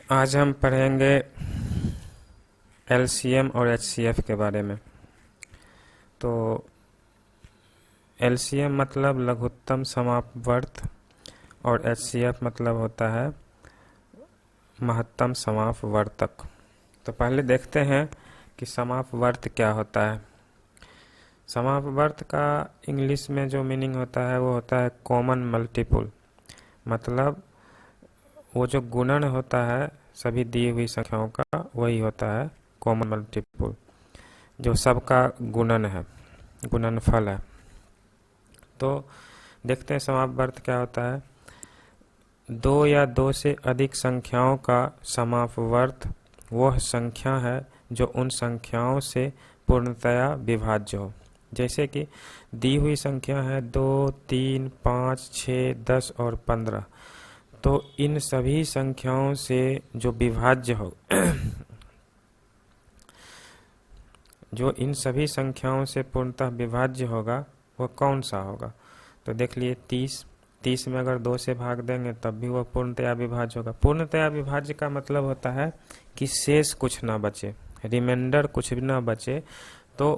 आज हम पढ़ेंगे एलसीएम और एचसीएफ के बारे में। तो एलसीएम मतलब लघुत्तम समापवर्त और एचसीएफ मतलब होता है महत्तम समापवर्तक। तो पहले देखते हैं कि समापवर्त क्या होता है। समापवर्त का इंग्लिश में जो मीनिंग होता है वो होता है कॉमन मल्टीपल, मतलब वो जो गुणन होता है सभी दी हुई संख्याओं का वही होता है कॉमन मल्टीपल, जो सबका गुणन है, गुणनफल है। तो देखते हैं समापवर्त क्या होता है। दो या दो से अधिक संख्याओं का समापवर्त वह संख्या है जो उन संख्याओं से पूर्णतया विभाज्य हो। जैसे कि दी हुई संख्या है 2, 3, 5, 6, 10 और 15। तो इन सभी संख्याओं से जो विभाज्य हो जो इन सभी संख्याओं से पूर्णतः विभाज्य होगा वह कौन सा होगा। तो देख लिए 30 में अगर 2 से भाग देंगे तब भी वह पूर्णतया विभाज्य होगा। पूर्णतया विभाज्य का मतलब होता है कि शेष कुछ ना बचे, रिमाइंडर कुछ भी ना बचे, तो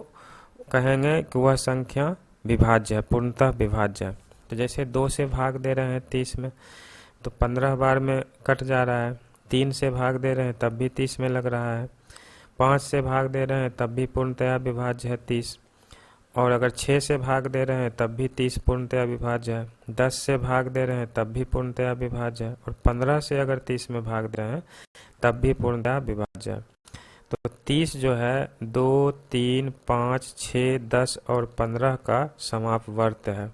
कहेंगे कि वह संख्या विभाज्य है, पूर्णतः विभाज्य है। तो जैसे 2 से भाग दे रहे हैं 30 में तो 15 बार में कट जा रहा है। 3 से भाग दे रहे हैं तब भी 30 में लग रहा है। 5 से भाग दे रहे हैं तब भी पूर्णतया विभाज्य है 30। और अगर 6 से भाग दे रहे हैं तब भी 30 पूर्णतया विभाज्य है। 10 से भाग दे रहे हैं तब भी पूर्णतया विभाज्य है। और 15 से अगर 30 में भाग दे रहे हैं तब भी पूर्णतया विभाज्य है। तो 30 जो है 2, 3, 5, 6, 10 और 15 का समापवर्त है,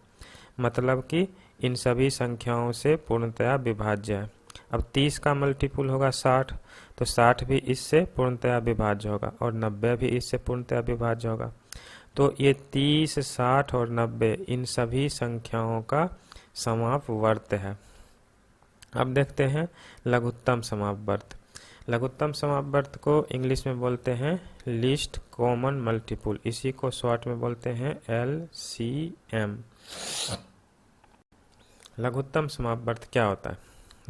मतलब कि इन सभी संख्याओं से पूर्णतया विभाज्य है। अब 30 का मल्टीपल होगा 60, तो 60 भी इससे पूर्णतया विभाज्य होगा और 90 भी इससे पूर्णतया विभाज्य होगा। तो ये 30, 60 और 90 इन सभी संख्याओं का समापवर्त है। अब देखते हैं लघुत्तम समापवर्त। लघुत्तम समापवर्त को इंग्लिश में बोलते हैं लीस्ट कॉमन मल्टीपल, इसी को शॉर्ट में बोलते हैं LCM। लघुत्तम समापवर्त क्या होता है।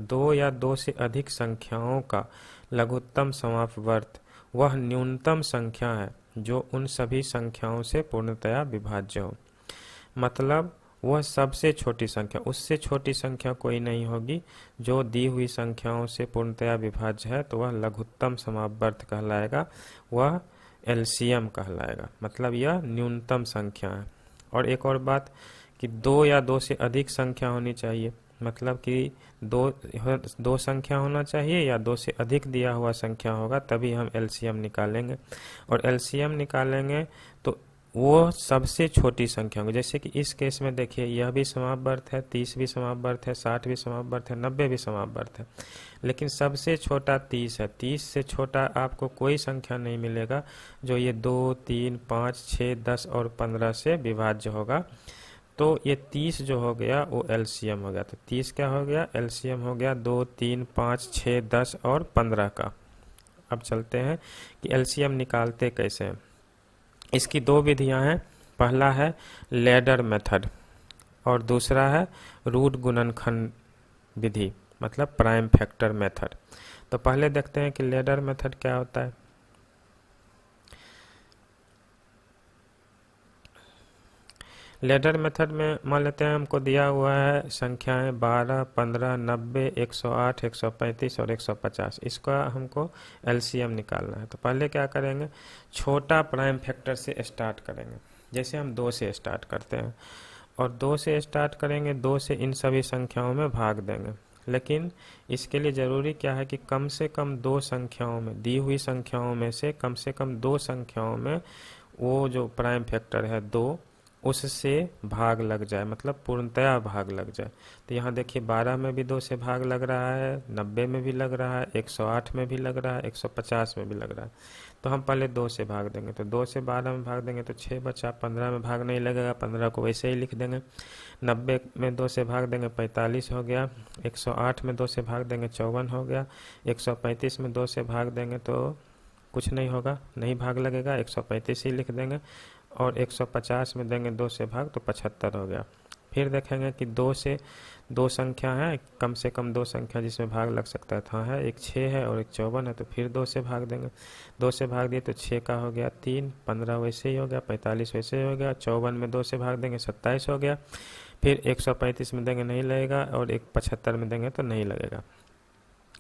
2 या 2 से अधिक संख्याओं का लघुत्तम समापवर्त वह न्यूनतम संख्या है जो उन सभी संख्याओं से पूर्णतया विभाज्य हो। मतलब वह सबसे छोटी संख्या, उससे छोटी संख्या कोई नहीं होगी जो दी हुई संख्याओं से पूर्णतया विभाज्य है, तो वह लघुत्तम समापवर्त कहलाएगा, वह LCM कहलाएगा। मतलब यह न्यूनतम संख्या है। और एक और बात कि 2 या 2 से अधिक संख्या होनी चाहिए, मतलब कि दो संख्या होना चाहिए या 2 से अधिक दिया हुआ संख्या होगा तभी हम LCM निकालेंगे। और LCM निकालेंगे तो वो सबसे छोटी संख्या होगी। जैसे कि इस केस में देखिए यह भी समापवर्त है, 30 भी समापवर्त है, 60 भी समापवर्त है, 90 भी समापवर्त है, लेकिन सबसे छोटा 30 है। 30 से छोटा आपको कोई संख्या नहीं मिलेगा जो ये 2, 3, 5, 6, 10 और 15 से विभाज्य होगा। तो ये 30 जो हो गया वो LCM हो गया। तो 30 क्या हो गया, LCM हो गया 2, 3, 5, 6, 10 और 15 का। अब चलते हैं कि LCM निकालते कैसे हैं। इसकी 2 विधियां हैं। पहला है लैडर मेथड और दूसरा है रूट गुणनखंड विधि, मतलब प्राइम फैक्टर मेथड। तो पहले देखते हैं कि लैडर मेथड क्या होता है। लैडर मेथड में मान लेते हैं हमको दिया हुआ है संख्याएं 12, 15, 90, 108, 135 और 150। इसका हमको LCM निकालना है। तो पहले क्या करेंगे, छोटा प्राइम फैक्टर से स्टार्ट करेंगे। जैसे हम 2 से स्टार्ट करते हैं और 2 से स्टार्ट करेंगे, 2 से इन सभी संख्याओं में भाग देंगे। लेकिन इसके लिए ज़रूरी क्या है कि कम से कम 2 संख्याओं में, दी हुई संख्याओं में से कम 2 संख्याओं में वो जो प्राइम फैक्टर है 2, उससे भाग लग जाए, मतलब पूर्णतया भाग लग जाए। तो यहाँ देखिए 12 में भी 2 से भाग लग रहा है, 90 में भी लग रहा है, 108 में भी लग रहा है, 150 में भी लग रहा है। तो हम पहले 2 से भाग देंगे, तो 2 से 12 में भाग देंगे तो 6 बचा। 15 में भाग नहीं लगेगा, 15 को वैसे ही लिख देंगे। 90 में 2 से भाग देंगे 45 हो गया। 108 में 2 से भाग देंगे 54 हो गया। 135 में 2 से भाग देंगे तो कुछ नहीं होगा, नहीं भाग लगेगा, 135 ही लिख देंगे। और 150 में देंगे 2 से भाग तो 75 हो गया। फिर देखेंगे कि दो से दो संख्या है, कम से कम दो संख्या जिसमें भाग लग सकता था है, एक 6 है और एक 54 है, तो फिर 2 से भाग देंगे। 2 से भाग दिए तो 6 का हो गया 3, 15 वैसे ही हो गया, 45 वैसे ही हो गया, 54 में 2 से भाग देंगे 27 हो गया, फिर 135 में देंगे नहीं लगेगा, और एक 75 में देंगे तो नहीं लगेगा।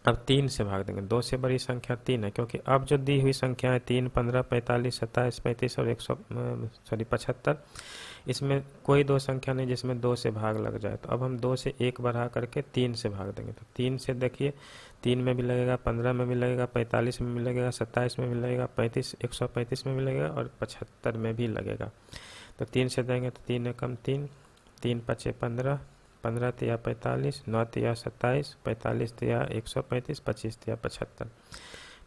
अब 3 से भाग देंगे, 2 से बड़ी संख्या 3 है, क्योंकि अब जो दी हुई संख्या है 3, 15, 45, 27, 35 और 75, इसमें कोई दो संख्या नहीं जिसमें 2 से भाग लग जाए। तो अब हम 2 से 1 बढ़ा करके 3 से भाग देंगे। तो 3 से देखिए 3 में भी लगेगा, 15 में भी लगेगा, 45 में भी लगेगा, 27 में भी लगेगा, 135 में भी लगेगा और 75 में भी लगेगा। तो 3 से देंगे तो 3 एकम 3, 3 पचे 15, 15 तिया 45, 9 तिया 27, 45 तिया 135, 25 तिया 75।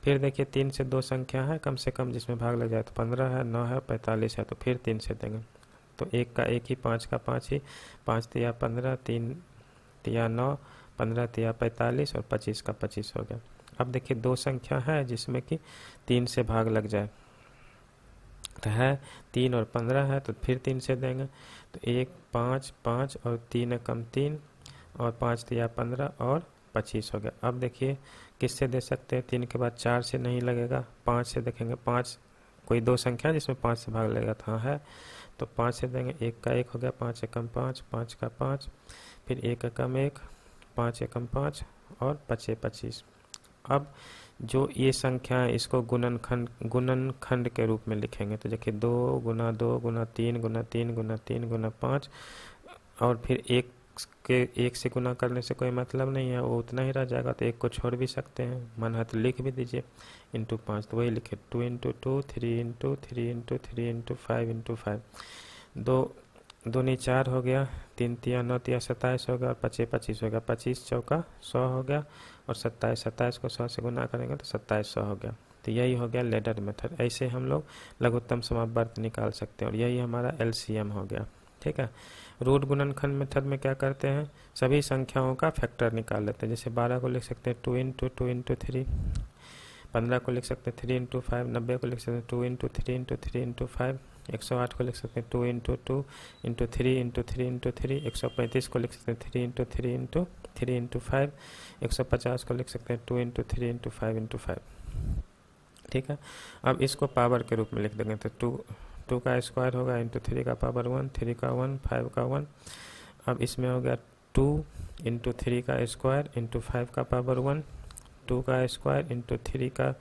फिर देखिए 3 से दो संख्या है कम से कम जिसमें भाग लग जाए, तो 15 है, 9 है, 45 है, तो फिर 3 से देंगे। तो 1 का 1 ही, 5 का 5 ही, 5 तिया 15, 3 तिया 9, 15 तिया 45 और 25 का 25 हो गया। अब देखिए दो संख्या है जिसमें कि 3 से भाग लग जाए, तो है 3 और 15 है, तो फिर 3 से देंगे। तो 1, 5, 5 और 3 एकम 3 और 5 तिया 15 और 25 हो गया। अब देखिए किससे दे सकते हैं, 3 के बाद 4 से नहीं लगेगा, 5 से देखेंगे। 5 कोई दो संख्या जिसमें 5 से भाग लगेगा था है, तो 5 से देंगे। 1 का 1 हो गया, 5 एकम 5, 5 का 5, फिर 1 एकम 1, 5 एकम 5 और 5 25। अब जो ये संख्या है इसको गुणनखंड के रूप में लिखेंगे। तो देखिए 2 गुना 2 गुना 3 गुना 3 गुना 3 गुना 5, और फिर 1 से गुना करने से कोई मतलब नहीं है, वो उतना ही रह जाएगा। तो 1 को छोड़ भी सकते हैं, मन है तो लिख भी दीजिए इंटू 5, तो वही लिखे 2 into 2, 3 into 3 into 3 into 5 into 5। 2 दूनी 4 हो गया, 3 तिया 9 तिया 27 हो गया और 25 25 हो गया, 25 चौका 100 हो गया, और 27 को 100 से गुना करेंगे तो 2700 हो गया। तो यही हो गया लेडर मेथड। ऐसे हम लोग लघुत्तम समापवर्त निकाल सकते हैं, और यही हमारा एलसीएम हो गया। ठीक है। रूट गुणनखंड मेथड में क्या करते हैं, सभी संख्याओं का फैक्टर निकाल लेते हैं। जैसे 12 को लिख सकते हैं 2 इंटू 2 इंटू 3, 15 को लिख सकते हैं 3 इंटू 5, 90 को लिख सकते हैं 2 इंटू 3 इंटू 3 इंटू 5, 108 को लिख सकते हैं 2 इंटू 2 इंटू 3 इंटू 3 इंटू 3, 135 को लिख सकते हैं 3 इंटू 3 इंटू 3 इंटू 5, 150 को लिख सकते हैं 2 इंटू 3 इंटू 5 इंटू 5। ठीक है। अब इसको पावर के रूप में लिख देंगे, तो 2 का स्क्वायर होगा इंटू 3 का पावर 1, 3 का 1, 5 का 1। अब इसमें हो गया 2 इंटू 3 का स्क्वायर इंटू 5 का पावर 1, 2 का स्क्वायर इंटू 3 का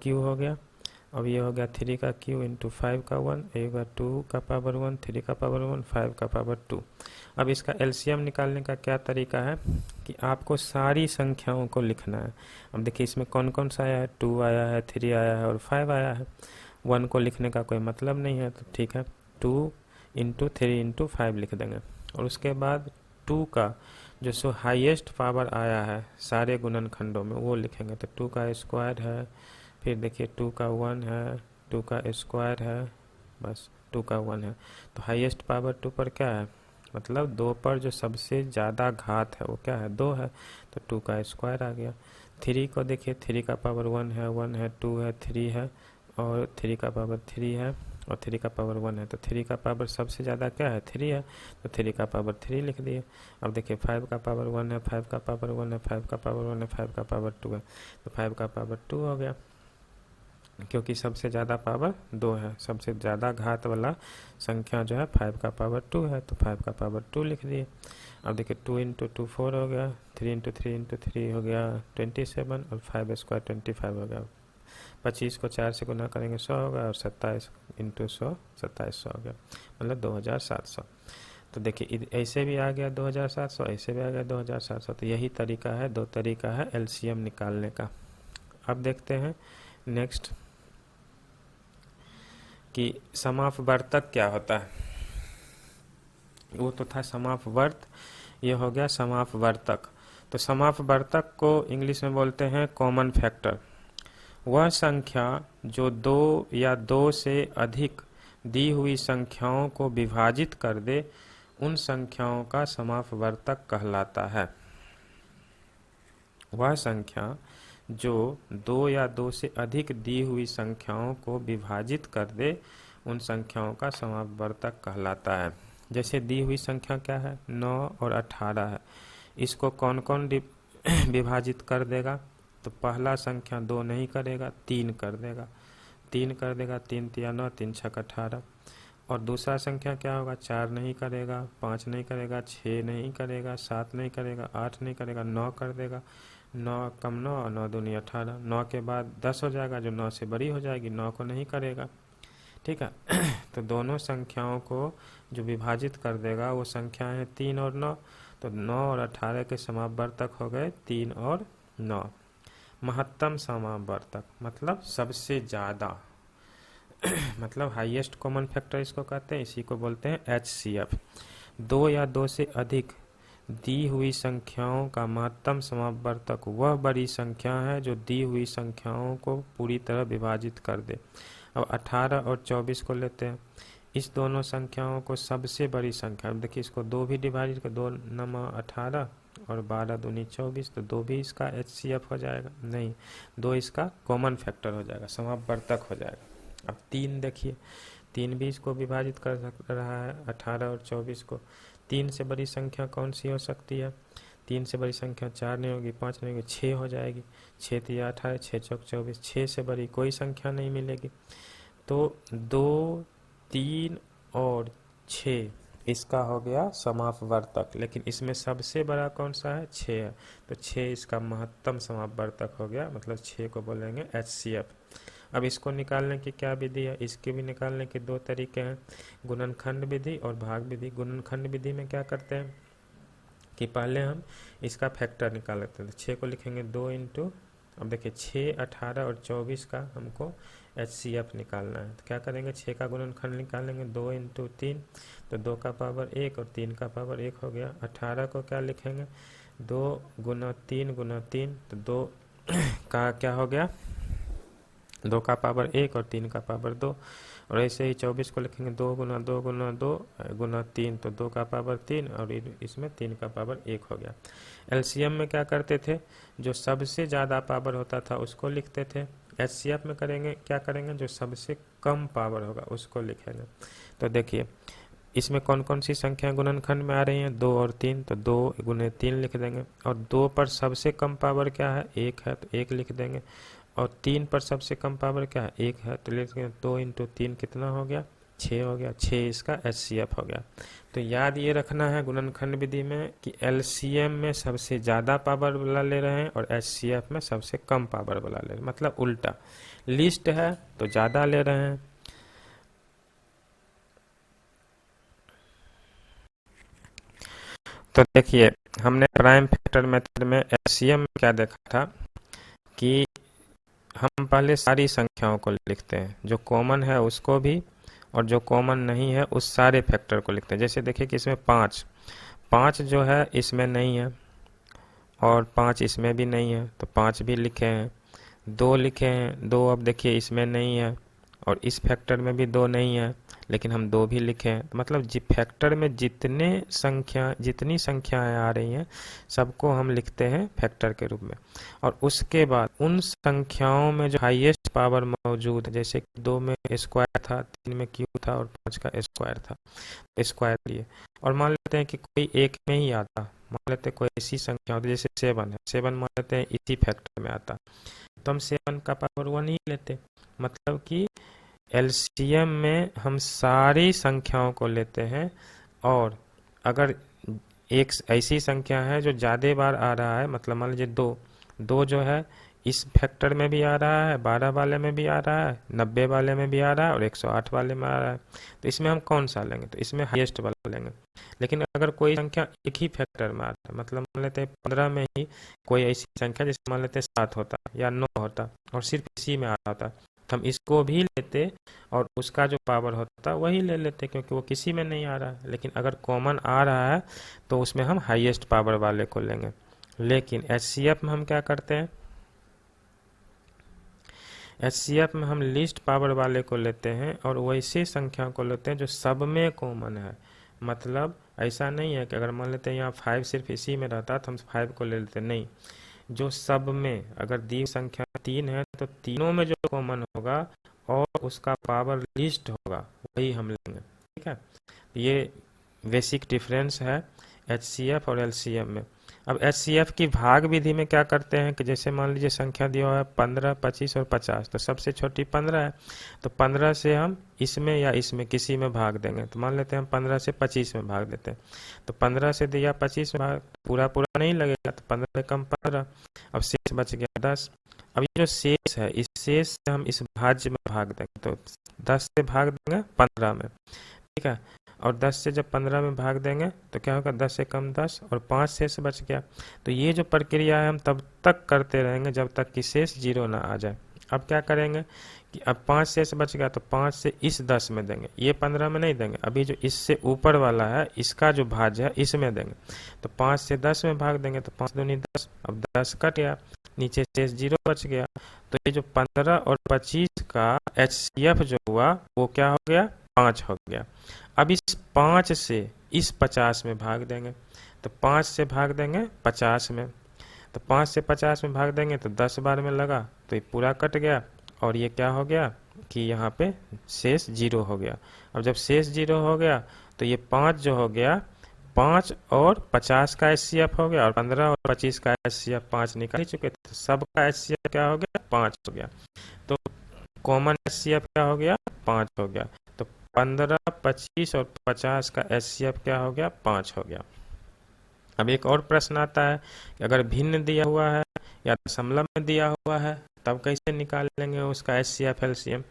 क्यू हो गया। अब ये हो गया 3 का क्यू इंटू 5 का 1, ये होगा 2 का पावर 1, 3 का पावर 1, 5 का पावर 2। अब इसका एलसीएम निकालने का क्या तरीका है कि आपको सारी संख्याओं को लिखना है। अब देखिए इसमें कौन कौन सा आया है, 2 आया है, 3 आया है और 5 आया है। 1 को लिखने का कोई मतलब नहीं है, तो ठीक है 2 इंटू 3 इंटू 5 लिख देंगे। और उसके बाद 2 का जो हाईएस्ट पावर आया है सारे गुणनखंडों में वो लिखेंगे। तो 2 का स्क्वायर है, फिर देखिए 2 का 1 है, 2 का स्क्वायर है, बस 2 का 1 है। तो हाईएस्ट पावर 2 पर क्या है, मतलब 2 पर जो सबसे ज़्यादा घात है वो क्या है, 2 है, तो 2 का स्क्वायर आ गया। 3 को देखिए 3 का पावर 1 है, 1 है, 2 है, 3 है, और 3 का पावर 3 है, और 3 का पावर 1 है। तो 3 का पावर सबसे ज़्यादा क्या है, 3 है, तो 3 का पावर 3 लिख दिए। अब देखिए 5 का पावर 1 है, 5 का पावर 1 है, 5 का पावर 1 है, 5 का पावर 2 है, तो 5 का पावर 2 हो गया, क्योंकि सबसे ज़्यादा पावर 2 है। सबसे ज़्यादा घात वाला संख्या जो है 5 का पावर 2 है, तो 5 का पावर 2 लिख दिए। अब देखिए 2 इंटू 2 4 हो गया, 3 इंटू 3 इंटू 3 हो गया 27, और 5 स्क्वायर 25 हो गया। 25 को 4 से गुना करेंगे 100 होगा, और 27 इंटू 100 2700 हो गया, मतलब 2700। तो देखिए ऐसे भी आ गया 2700, ऐसे भी आ गया 2700। तो यही तरीका है, दो तरीका है एलसीएम निकालने का। अब देखते हैं नेक्स्ट कि समापवर्तक क्या होता है। वो तो था समापवर्त, ये हो गया समापवर्तक। तो समापवर्तक को इंग्लिश में बोलते हैं कॉमन फैक्टर। वह संख्या जो 2 या 2 से अधिक दी हुई संख्याओं को विभाजित कर दे उन संख्याओं का समापवर्तक कहलाता है। वह संख्या जो 2 या 2 से अधिक दी हुई संख्याओं को विभाजित कर दे उन संख्याओं का समापवर्तक कहलाता है। जैसे दी हुई संख्या क्या है, 9 और 18 है। इसको कौन कौन विभाजित कर देगा? तो पहला संख्या 2 नहीं करेगा, 3 कर देगा। 3 कर देगा, 3 तिया 9, 3 छक 18। और दूसरा संख्या क्या होगा, 4 नहीं करेगा, 5 नहीं करेगा, 6 नहीं करेगा, 7 नहीं करेगा, 8 नहीं करेगा, 9 कर देगा। 9 कम 9 और 9 दूनी 18। 9 के बाद 10 हो जाएगा, जो 9 से बड़ी हो जाएगी, 9 को नहीं करेगा। ठीक है। तो दोनों संख्याओं को जो विभाजित कर देगा वो संख्या है 3 और 9। तो 9 और 18 के समापवर्तक हो गए 3 और 9। महत्तम समापवर्तक मतलब सबसे ज़्यादा मतलब हाईएस्ट कॉमन फैक्टर इसको कहते हैं, इसी को बोलते हैं HCF। 2 या 2 से अधिक दी हुई संख्याओं का महत्तम समापवर्तक वह बड़ी संख्या है जो दी हुई संख्याओं को पूरी तरह विभाजित कर दे। अब 18 और 24 को लेते हैं। इस दोनों संख्याओं को सबसे बड़ी संख्या, अब देखिए इसको 2 भी डिवाइड कर, 2 नमा 18 और 12 दूनी 24, तो 2 भी इसका HCF हो जाएगा, नहीं 2 इसका कॉमन फैक्टर हो जाएगा, समापवर्तक हो जाएगा। अब 3 देखिए, 3 भी इसको विभाजित कर रहा है 18 और 24 को। 3 से बड़ी संख्या कौन सी हो सकती है? 3 से बड़ी संख्या 4 नहीं होगी, 5 नहीं होगी, 6 हो जाएगी। 6 तिया 18, 6 चौक 24, 6 से बड़ी कोई संख्या नहीं मिलेगी। तो 2, 3 और 6 इसका हो गया समापवर्तक, लेकिन इसमें सबसे बड़ा कौन सा है? 6 है। तो 6 इसका महत्तम समापवर्तक हो गया, मतलब 6 को बोलेंगे HCF। अब इसको निकालने की क्या विधि है? इसके भी निकालने के 2 तरीके हैं, गुणनखंड विधि और भाग विधि। गुणनखंड विधि में क्या करते हैं कि पहले हम इसका फैक्टर निकाल लेते हैं। 6 को लिखेंगे 2 इंटू, अब देखिए 6, 18 और 24 का हमको HCF निकालना है। तो क्या करेंगे, 6 का गुणनखंड निकालेंगे, 2 इंटू 3, तो 2 का पावर 1 और 3 का पावर 1 हो गया। 18 को क्या लिखेंगे, 2 गुना 3 गुना 3, तो 2 का क्या हो गया, 2 का पावर 1 और 3 का पावर 2। और ऐसे ही 24 को लिखेंगे 2 गुना 2 गुना 2 गुना 3, तो 2 का पावर 3 और इसमें 3 का पावर 1 हो गया। LCM में क्या करते थे, जो सबसे ज़्यादा पावर होता था उसको लिखते थे। HCF में करेंगे क्या करेंगे, जो सबसे कम पावर होगा उसको लिखेंगे। तो देखिए इसमें कौन कौन सी संख्या गुणनखंड में आ रही हैं, 2 और 3, तो 2 गुने 3 लिख देंगे। और 2 पर सबसे कम पावर क्या है, 1 है, तो 1 लिख देंगे। और 3 पर सबसे कम पावर क्या है, 1 है, तो लिख देंगे 2 इंटू 3 कितना हो गया, 6 हो गया। 6 इसका HCF हो गया। तो याद ये रखना है गुणनखंड विधि में कि LCM में सबसे ज़्यादा पावर वाला ले रहे हैं और HCF में सबसे कम पावर वाला ले रहे हैं, मतलब उल्टा। लिस्ट है तो ज़्यादा ले रहे हैं। तो देखिए हमने प्राइम फैक्टर मेथड में LCM में क्या देखा था कि हम पहले सारी संख्याओं को लिखते हैं, जो कॉमन है उसको भी और जो कॉमन नहीं है उस सारे फैक्टर को लिखते हैं। जैसे देखिए कि इसमें 5 जो है इसमें नहीं है और 5 इसमें भी नहीं है, तो 5 भी लिखे हैं। 2 लिखे हैं, 2 अब देखिए इसमें नहीं है और इस फैक्टर में भी 2 नहीं है, लेकिन हम 2 भी लिखे हैं। मतलब फैक्टर में जितनी संख्याएं आ रही हैं सबको हम लिखते हैं फैक्टर के रूप में। और उसके बाद उन संख्याओं में जो हाईएस्ट पावर मौजूद है, जैसे कि 2 में स्क्वायर था, 3 में क्यूब था और 5 का स्क्वायर था, स्क्वायर लिए। और मान लेते हैं कि कोई एक में ही आता, मान लेते हैं कोई ऐसी संख्या होती जैसे 7 है, 7 मान लेते हैं इसी फैक्टर में आता, तो हम 7 का पावर 1 ही लेते। मतलब कि LCM में हम सारी संख्याओं को लेते हैं। और अगर एक ऐसी संख्या है जो ज़्यादा बार आ रहा है, मतलब मान लीजिए 2 जो है इस फैक्टर में भी आ रहा है, 12 वाले में भी आ रहा है, 90 वाले में भी आ रहा है और 108 वाले में आ रहा है, तो इसमें हम कौन सा लेंगे, तो इसमें हाईएस्ट वाला लेंगे। लेकिन अगर कोई संख्या एक ही फैक्टर में आ रहा है, मतलब मान लेते हैं 15 में ही कोई ऐसी संख्या जैसे मान लेते हैं 7 होता या 9 होता और सिर्फ इसी में आ रहा था, तो हम इसको भी लेते और उसका जो पावर होता वही ले लेते, क्योंकि वो किसी में नहीं आ रहा है। लेकिन अगर कॉमन आ रहा है तो उसमें हम हाईएस्ट पावर वाले को लेंगे। लेकिन HCF में हम क्या करते हैं, HCF में हम लीस्ट पावर वाले को लेते हैं और वैसी संख्या को लेते हैं जो सब में कॉमन है। मतलब ऐसा नहीं है कि अगर मान लेते हैं यहाँ 5 सिर्फ इसी में रहता तो हम 5 को ले लेते, नहीं, जो सब में, अगर दी संख्या 3 है तो तीनों में जो कॉमन होगा और उसका पावर लिस्ट होगा वही हम लेंगे। ठीक है, ये बेसिक डिफरेंस है HCF और LCM में। अब HCF की भाग विधि में क्या करते हैं कि जैसे मान लीजिए संख्या दिया हुआ है 15, 25 और 50, तो सबसे छोटी 15 है, तो 15 से हम इसमें या इसमें किसी में भाग देंगे। तो मान लेते हैं हम 15 से 25 में भाग देते हैं, तो 15 से दिया 25 में भाग, पूरा पूरा नहीं लगेगा, तो 15 से कम 15, अब शेष बच गया 10। अब ये जो शेष है, इस शेष से हम इस भाज्य में भाग देंगे, तो 10 से भाग देंगे 15 में, ठीक है। और 10 से जब 15 में भाग देंगे तो क्या होगा, 10 से कम 10 और 5 शेष बच गया। तो ये जो प्रक्रिया है हम तब तक करते रहेंगे जब तक कि शेष 0 ना आ जाए। अब क्या करेंगे कि अब 5 शेष बच गया, तो 5 से इस 10 में देंगे, ये 15 में नहीं देंगे, अभी जो इससे ऊपर वाला है इसका जो भाज्य है इसमें देंगे। तो 5 से 10 में भाग देंगे, तो 5 दूनी 10, अब 10 कट गया, नीचे शेष 0 बच गया। तो ये जो 15 और 25 का HCF जो हुआ वो क्या हो गया, 5 हो गया। अब इस 5 से इस 50 में भाग देंगे, तो 5 से भाग देंगे 50 में, तो 5 से 50 में भाग देंगे तो 10 बार में लगा, तो ये पूरा कट गया और ये क्या हो गया कि यहाँ पे शेष 0 हो गया। अब जब शेष 0 हो गया तो ये 5 जो हो गया, 5 और 50 का HCF हो गया, और 15 और 25 का HCF 5 निकाल ही चुके, तो सबका HCF क्या हो गया, 5 हो गया। तो कॉमन HCF क्या हो गया, 5 हो गया। तो 15, 25 और 50 का HCF क्या हो गया, 5 हो गया। अब एक और प्रश्न आता है कि अगर भिन्न दिया हुआ है या दशमलव में दिया हुआ है तब कैसे निकालेंगे उसका HCF LCM।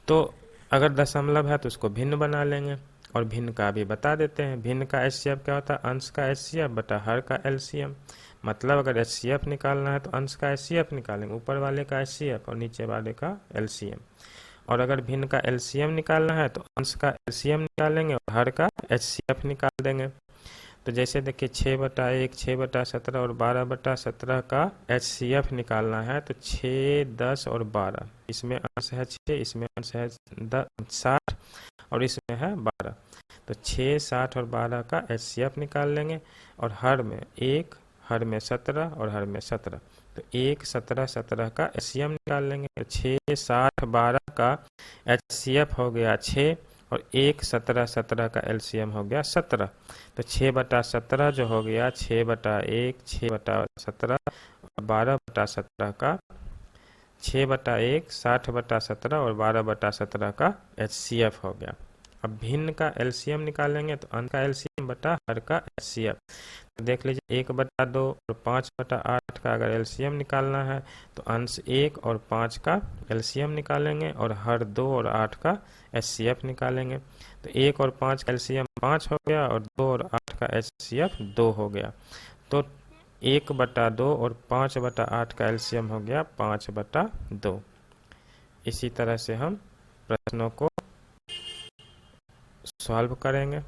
तो अगर दशमलव है तो उसको भिन्न बना लेंगे, और भिन्न का भी बता देते हैं। भिन्न का HCF क्या होता है, अंश का HCF बटा हर का LCM। मतलब अगर HCF निकालना है तो अंश का HCF निकालेंगे, ऊपर वाले का HCF और नीचे वाले का LCM। और अगर भिन्न का LCM निकालना है तो अंश का LCM निकालेंगे और हर का HCF निकाल देंगे। तो जैसे देखिए 6/1, 6/17 और 12/17 का HCF निकालना है, तो 6, 10 और 12, इसमें अंश है 6, इसमें अंश है 60 और इसमें है 12। तो 6, 60 और 12 का HCF निकाल लेंगे, और हर में 1, हर में 17 और हर में 17, तो 1, 17, 17 का HCM निकाल लेंगे। तो 6, 60, 12 का HCF हो गया 6, और 1, 17, 17 का LCM हो गया 17। तो 6/17 जो हो गया, 6/1, 6/17 और 12/17 का 6/1, 60/17 और 12/17 का HCF हो गया। अब भिन्न का LCM निकालेंगे, तो अंश का LCM बटा हर का HCF। तो देख लीजिए 1/2 और 5/8 का अगर LCM निकालना है तो अंश 1 और 5 का LCM निकालेंगे, और हर 2 और 8 का HCF निकालेंगे। तो 1 और 5 का LCM 5 हो गया, और 2 और 8 का HCF 2 हो गया। तो 1/2 और 5/8 का LCM हो गया 5/2। इसी तरह से हम प्रश्नों को सॉल्व करेंगे।